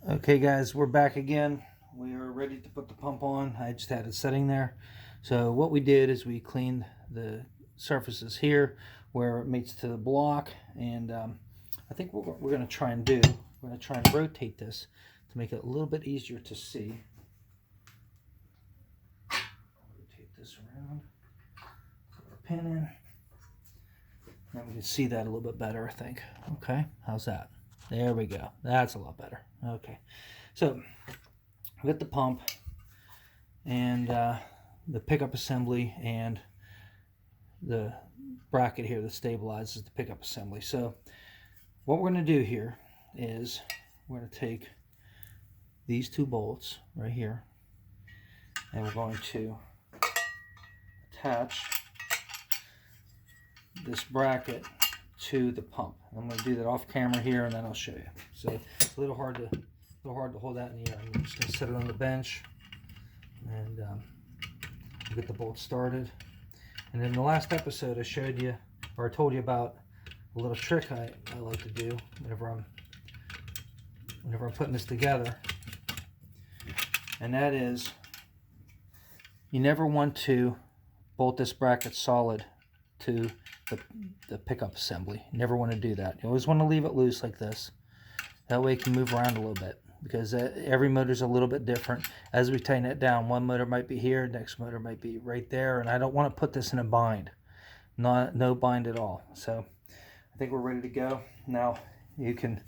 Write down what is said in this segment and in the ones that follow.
Okay guys, we're back again. We are ready to put the pump on. I just had it sitting there. So what we did is we cleaned the surfaces here where it meets to the block, and I think what we're going to try and do, we're going to try and rotate this to make it a little bit easier to see. Rotate this around, put our pin in. Now we can see that a little bit better, I think. Okay, how's that? There we go. That's a lot better. Okay, so we got the pump and the pickup assembly and the bracket here that stabilizes the pickup assembly. So what we're going to do here is we're going to take these two bolts right here and we're going to attach this bracket to the pump. I'm going to do that off camera here, and then I'll show you. So it's a little hard to hold that in the air. I'm just going to set it on the bench and get the bolt started. And in the last episode, I showed you, or I told you about a little trick I like to do whenever I'm putting this together, and that is you never want to bolt this bracket solid to the pickup assembly. You never want to do that. You always want to leave it loose like this. That way it can move around a little bit, because every motor is a little bit different. As we tighten it down, one motor might be here, next motor might be right there, and I don't want to put this in a bind. No bind at all. So I think we're ready to go. Now you can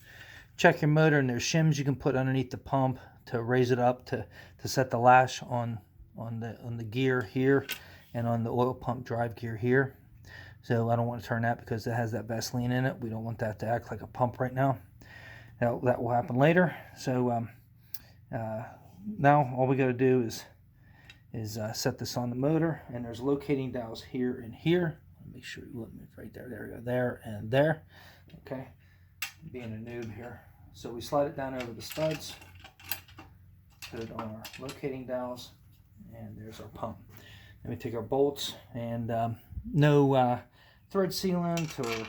check your motor, and there's shims you can put underneath the pump to raise it up to set the lash on the gear here and on the oil pump drive gear here. So I don't want to turn that because it has that Vaseline in it. We don't want that to act like a pump right now. That will happen later. So now all we got to do is set this on the motor, and there's locating dowels here and here. Make sure you look right there. There we go. There and there. Okay. Being a noob here. So we slide it down over the studs, put it on our locating dowels, and there's our pump. Then we take our bolts, and no thread sealant or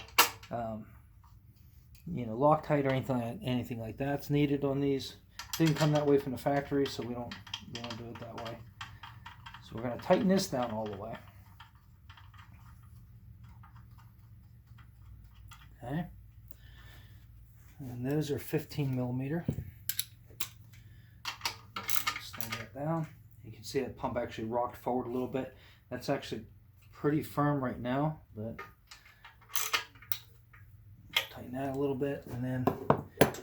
Loctite or anything like that's needed on these. It didn't come that way from the factory, so we don't do it that way. So we're going to tighten this down all the way. Okay. And those are 15 millimeter. Slide that down. You can see that pump actually rocked forward a little bit. That's actually pretty firm right now, but tighten that a little bit, and then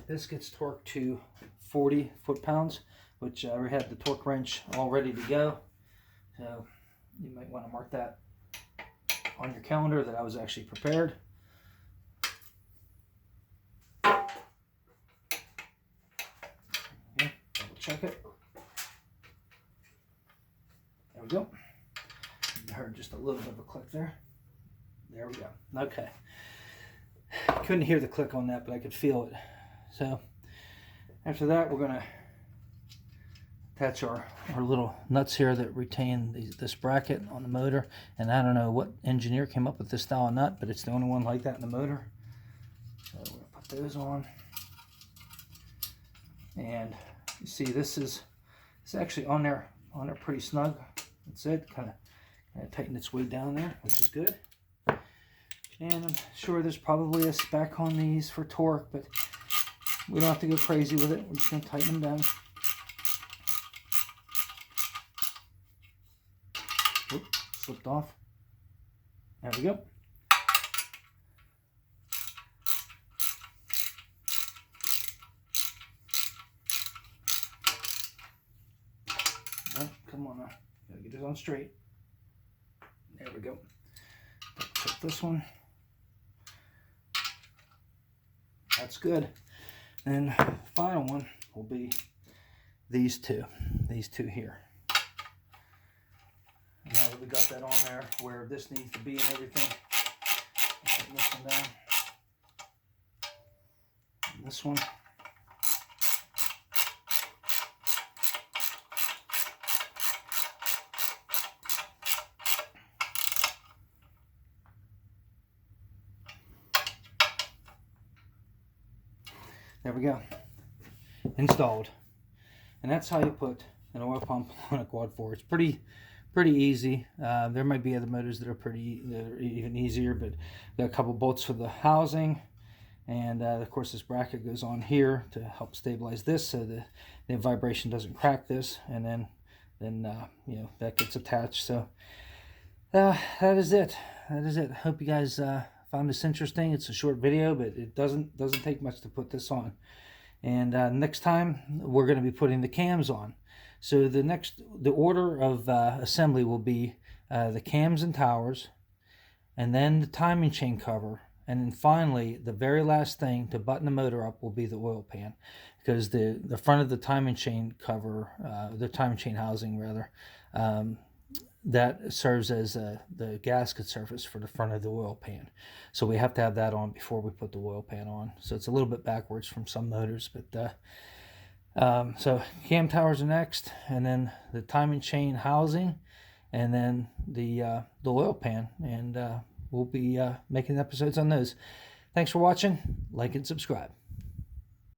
this gets torqued to 40 foot-pounds, which we have the torque wrench all ready to go. So you might want to mark that on your calendar that I was actually prepared. Okay, double check it. There we go. I heard just a little bit of a click there. There we go. Okay. Couldn't hear the click on that, but I could feel it. So after that, we're going to attach our little nuts here that retain this bracket on the motor. And I don't know what engineer came up with this style of nut, but it's the only one like that in the motor. So we're going to put those on. And you see it's actually on there pretty snug. That's it. Kind of tighten its way down there, which is good. And I'm sure there's probably a spec on these for torque, but we don't have to go crazy with it. We're just going to tighten them down. Oop, slipped off. There we go. Oh, come on now. Gotta get it on straight. There we go. Put this one. That's good. And the final one will be these two here. Now that we got that on there where this needs to be and everything, put this one down. And this one. There we go. installed. And that's how you put an oil pump on a quad 4. It's pretty easy. There might be other motors that are even easier, but got a couple bolts for the housing, and of course this bracket goes on here to help stabilize this so the vibration doesn't crack this, and then you know, that gets attached. So that is it. Hope you guys found this interesting. It's a short video, but it doesn't take much to put this on. And next time we're going to be putting the cams on. So the order of assembly will be the cams and towers, and then the timing chain cover, and then finally the very last thing to button the motor up will be the oil pan, because the front of the timing chain cover, the timing chain housing rather, that serves as the gasket surface for the front of the oil pan. So we have to have that on before we put the oil pan on. So it's a little bit backwards from some motors, but so cam towers are next, and then the timing chain housing, and then the oil pan, and we'll be making episodes on those. Thanks for watching. Like and subscribe.